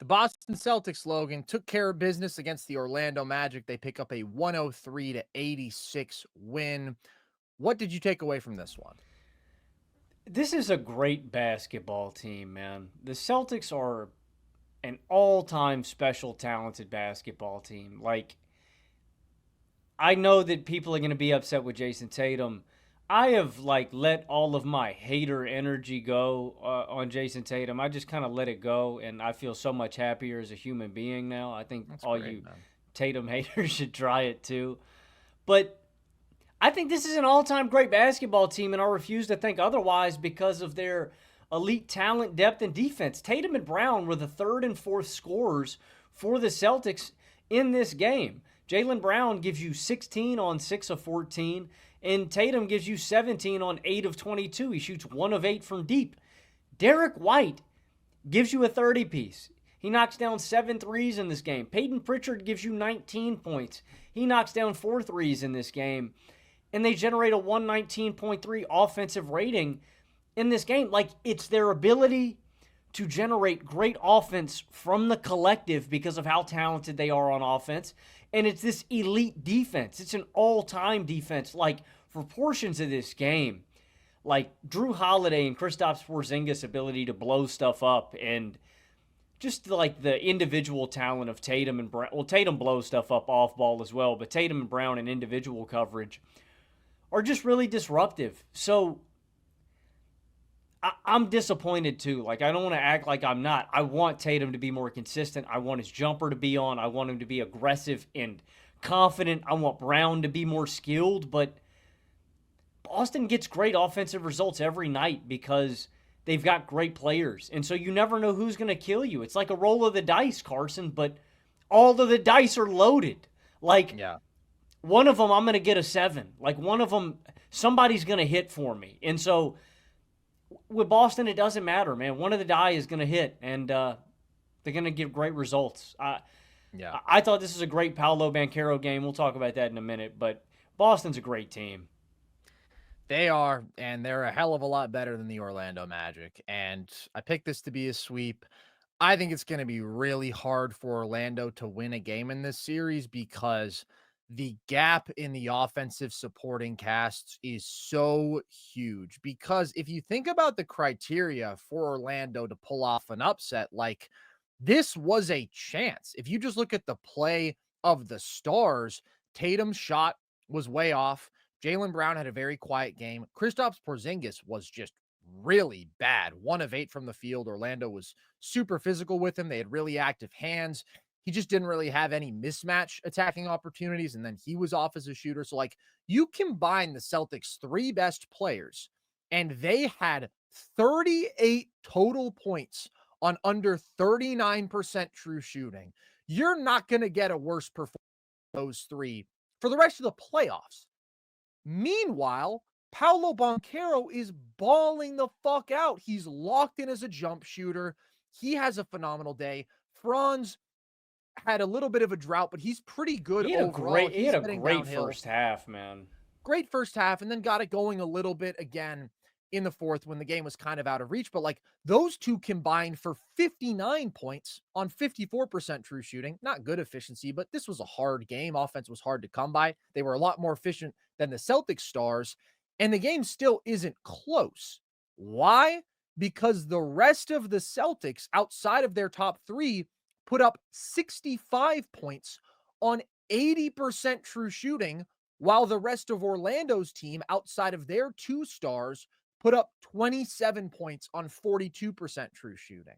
The Boston Celtics, Logan, took care of business against the Orlando Magic. They pick up a 103-86 win. What did you take away from this one? This is a great basketball team, man. The Celtics are an all-time special talented basketball team. Like, I know that people are going to be upset with Jayson Tatum. I have let all of my hater energy go on Jayson Tatum. I just kind of let it go, and I feel so much happier as a human being now. I think That's all great, you man. Tatum haters should try it too. But I think this is an all-time great basketball team, and I refuse to think otherwise because of their elite talent, depth, and defense. Tatum and Brown were the third and fourth scorers for the Celtics in this game. Jaylen Brown gives you 16 on 6 of 14, and Tatum gives you 17 on 8 of 22. He shoots 1 of 8 from deep. Derek White gives you a 30 piece. He knocks down 7 threes in this game. Peyton Pritchard gives you 19 points. He knocks down 4 threes in this game. And they generate a 119.3 offensive rating in this game. Like, it's their ability to generate great offense from the collective because of how talented they are on offense. And it's this elite defense. It's an all-time defense. Like, for portions of this game, like Drew Holiday and Kristaps Porzingis' ability to blow stuff up, and just like the individual talent of Tatum and Brown. Well, Tatum blows stuff up off ball as well, but Tatum and Brown in individual coverage are just really disruptive. So I'm disappointed too. Like, I don't want to act like I'm not. I want Tatum to be more consistent. I want his jumper to be on. I want him to be aggressive and confident. I want Brown to be more skilled. But Boston gets great offensive results every night because they've got great players. And so you never know who's going to kill you. It's like a roll of the dice, Carson, but all of the dice are loaded. Like, Yeah. one of them, I'm going to get a 7. Like, one of them, somebody's going to hit for me. And so with Boston, it doesn't matter, man. One of the die is going to hit, and they're going to give great results. Yeah. I thought this was a great Paolo Banchero game. We'll talk about that in a minute, but Boston's a great team. They are, and they're a hell of a lot better than the Orlando Magic. And I picked this to be a sweep. I think it's going to be really hard for Orlando to win a game in this series because the gap in the offensive supporting casts is so huge. Because if you think about the criteria for Orlando to pull off an upset, like this was a chance. If you just look at the play of the stars, Tatum's shot was way off. Jaylen Brown had a very quiet game. Kristaps Porzingis was just really bad. 1 of 8 from the field. Orlando was super physical with him. They had really active hands. He just didn't really have any mismatch attacking opportunities, and then he was off as a shooter. So, like, you combine the Celtics' 3 best players, and they had 38 total points on under 39% true shooting. You're not going to get a worse performance than those 3 for the rest of the playoffs. Meanwhile, Paolo Banchero is balling the fuck out. He's locked in as a jump shooter. He has a phenomenal day. Franz had a little bit of a drought, but he's pretty good overall. He had He's a heading great downhill. first half, man. Great first half, and then got it going a little bit again in the fourth when the game was kind of out of reach. But like those two combined for 59 points on 54% true shooting. Not good efficiency, but this was a hard game. Offense was hard to come by. They were a lot more efficient than the Celtics stars, and the game still isn't close. Why? Because the rest of the Celtics outside of their top 3 put up 65 points on 80% true shooting, while the rest of Orlando's team outside of their 2 stars put up 27 points on 42% true shooting.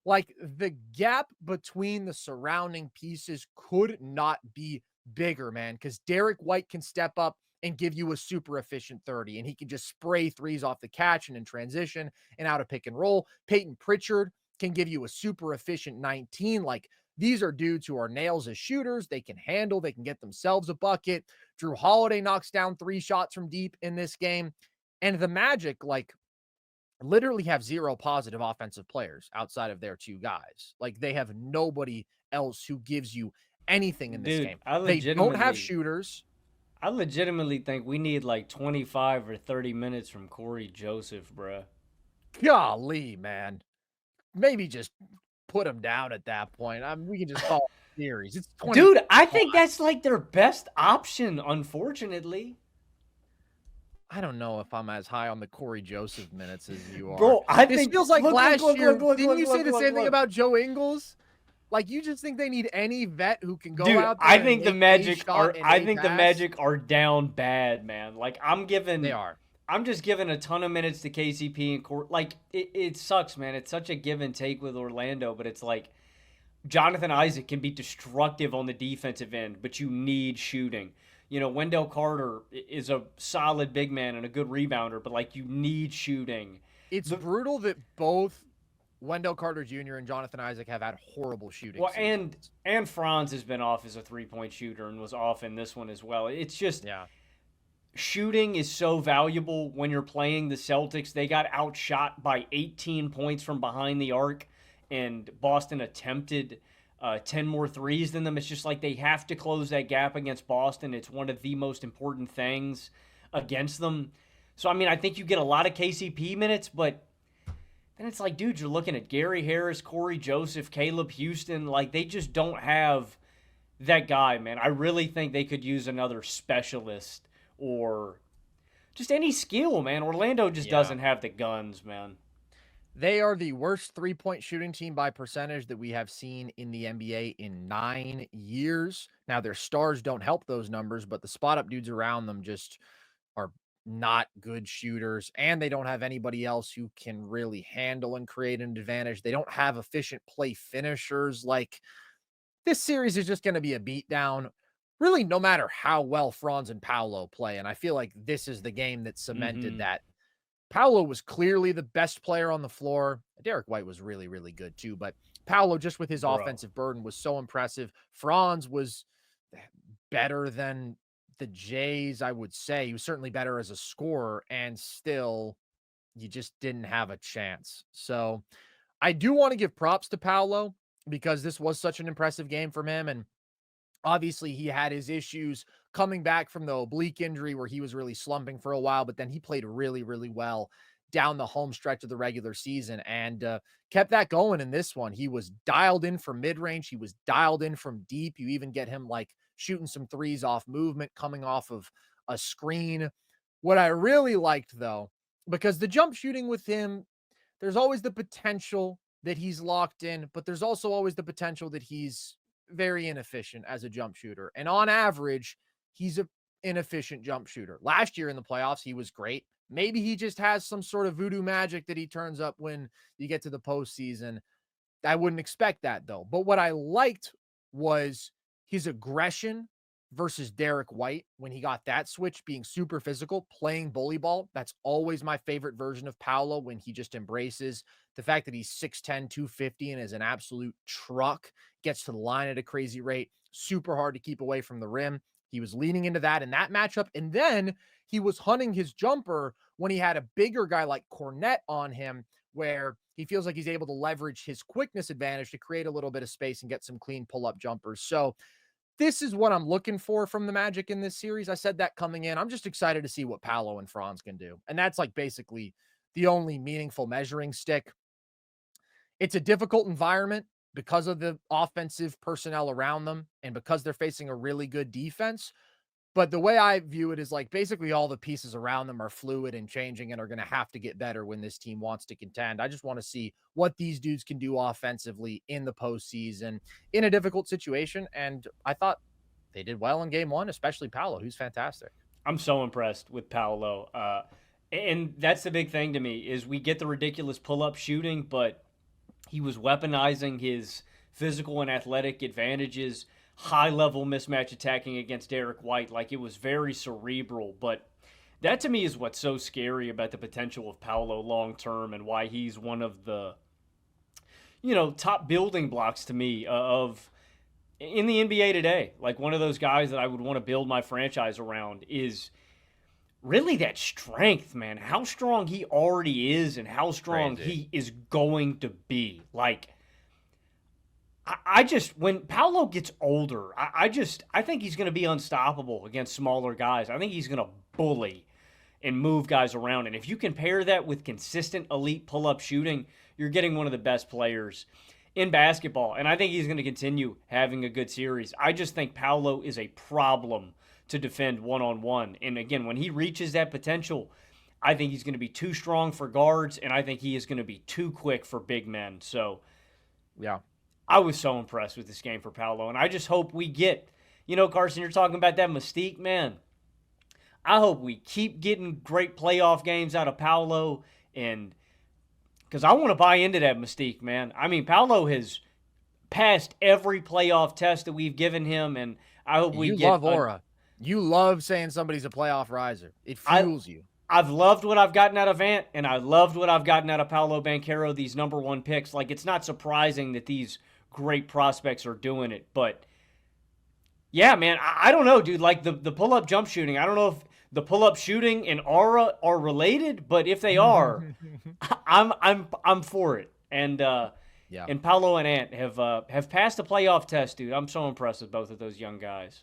Like, the gap between the surrounding pieces could not be bigger, man, because Derek White can step up and give you a super efficient 30, and he can just spray threes off the catch and in transition and out of pick and roll. Peyton Pritchard can give you a super efficient 19. Like, these are dudes who are nails as shooters. They can handle, they can get themselves a bucket. Drew Holiday knocks down 3 shots from deep in this game. And the Magic, like, literally have 0 positive offensive players outside of their 2 guys. Like, they have nobody else who gives you anything in this Dude, game. They don't have shooters. I legitimately think we need like 25 or 30 minutes from Corey Joseph, bruh. Golly, man. Maybe just put them down at that point. We can just call it a series. It's 20. Dude, I think that's like their best option, unfortunately. I don't know if I'm as high on the Corey Joseph minutes as you are. Bro, I This think feels like last year. Didn't you say the same thing look. about Joe Ingles? Like, you just think they need any vet who can go Dude, out I there and think the make a Magic shot are and I a think the pass? Magic are down bad, man. Like They are. I'm just giving a ton of minutes to KCP and Court. Like it sucks, man. It's such a give and take with Orlando, but it's like Jonathan Isaac can be destructive on the defensive end, but you need shooting. You know, Wendell Carter is a solid big man and a good rebounder, but like you need shooting. It's brutal that both Wendell Carter Jr. and Jonathan Isaac have had horrible shooting Well, seasons. and Franz has been off as a 3-point shooter and was off in this one as well. It's just Yeah. shooting is so valuable when you're playing the Celtics. They got outshot by 18 points from behind the arc, and Boston attempted 10 more threes than them. It's just like they have to close that gap against Boston. It's one of the most important things against them. So, I mean, I think you get a lot of KCP minutes, but then it's like, dude, you're looking at Gary Harris, Corey Joseph, Caleb Houston. Like, they just don't have that guy, man. I really think they could use another specialist or just any skill, man. Orlando just doesn't have the guns, man. They are the worst three-point shooting team by percentage that we have seen in the NBA in 9 years. Now, their stars don't help those numbers, but the spot-up dudes around them just are not good shooters, and they don't have anybody else who can really handle and create an advantage. They don't have efficient play finishers. Like, this series is just going to be a beatdown, really, no matter how well Franz and Paolo play. And I feel like this is the game that cemented that. Paolo was clearly the best player on the floor. Derek White was really, really good too, but Paolo, just with his offensive burden, was so impressive. Franz was better than the Jays, I would say. He was certainly better as a scorer, and still, you just didn't have a chance. So I do want to give props to Paolo because this was such an impressive game from him. And obviously, he had his issues coming back from the oblique injury where he was really slumping for a while, but then he played really, really well down the home stretch of the regular season and kept that going in this one. He was dialed in from mid-range. He was dialed in from deep. You even get him like shooting some threes off movement, coming off of a screen. What I really liked, though, because the jump shooting with him, there's always the potential that he's locked in, but there's also always the potential that he's very inefficient as a jump shooter. And on average, he's a inefficient jump shooter. Last year in the playoffs, he was great. Maybe he just has some sort of voodoo magic that he turns up when you get to the postseason. I wouldn't expect that though. But what I liked was his aggression versus Derek White when he got that switch, being super physical, playing bully ball. That's always my favorite version of Paolo, when he just embraces the fact that he's 6'10, 250 and is an absolute truck, gets to the line at a crazy rate, super hard to keep away from the rim. He was leaning into that in that matchup. And then he was hunting his jumper when he had a bigger guy like Cornette on him, where he feels like he's able to leverage his quickness advantage to create a little bit of space and get some clean pull-up jumpers. So this is what I'm looking for from the Magic in this series. I said that coming in. I'm just excited to see what Paolo and Franz can do. And that's like basically the only meaningful measuring stick. It's a difficult environment because of the offensive personnel around them and because they're facing a really good defense. But the way I view it is like basically all the pieces around them are fluid and changing and are going to have to get better when this team wants to contend. I just want to see what these dudes can do offensively in the postseason in a difficult situation. And I thought they did well in game one, especially Paolo, who's fantastic. I'm so impressed with Paolo. And that's the big thing to me is we get the ridiculous pull-up shooting, but he was weaponizing his physical and athletic advantages, high-level mismatch attacking against Derek White. Like, it was very cerebral, but that to me is what's so scary about the potential of Paolo long-term and why he's one of the, top building blocks to me of in the NBA today. Like, one of those guys that I would want to build my franchise around is really that strength, man. How strong he already is and how strong he is going to be. Like, I just, when Paolo gets older, I think he's going to be unstoppable against smaller guys. I think he's going to bully and move guys around. And if you can pair that with consistent elite pull-up shooting, you're getting one of the best players in basketball. And I think he's going to continue having a good series. I just think Paolo is a problem to defend one-on-one. And again, when he reaches that potential, I think he's going to be too strong for guards, and I think he is going to be too quick for big men. So Yeah. I was so impressed with this game for Paolo, and I just hope we get, Carson, you're talking about that mystique, man. I hope we keep getting great playoff games out of Paolo, and because I want to buy into that mystique, man. I mean, Paolo has passed every playoff test that we've given him, and I hope we You get love aura. You love saying somebody's a playoff riser. It I fuels you. I've loved what I've gotten out of Ant, and I loved what I've gotten out of Paolo Banchero, these number one picks. Like, it's not surprising that these great prospects are doing it. But, yeah, man, I don't know, dude. Like, the pull-up jump shooting, I don't know if the pull-up shooting and aura are related, but if they are, I'm for it. And Yeah. and Paolo and Ant have passed the playoff test, dude. I'm so impressed with both of those young guys.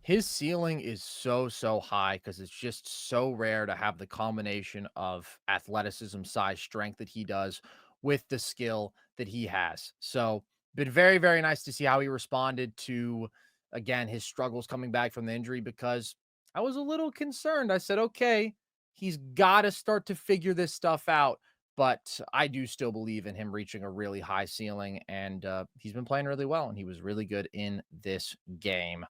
His ceiling is so high because it's just so rare to have the combination of athleticism, size, strength that he does with the skill that he has. So, been very nice to see how he responded to, again, his struggles coming back from the injury because I was a little concerned. I said, okay, he's got to start to figure this stuff out. But I do still believe in him reaching a really high ceiling, and he's been playing really well, and he was really good in this game.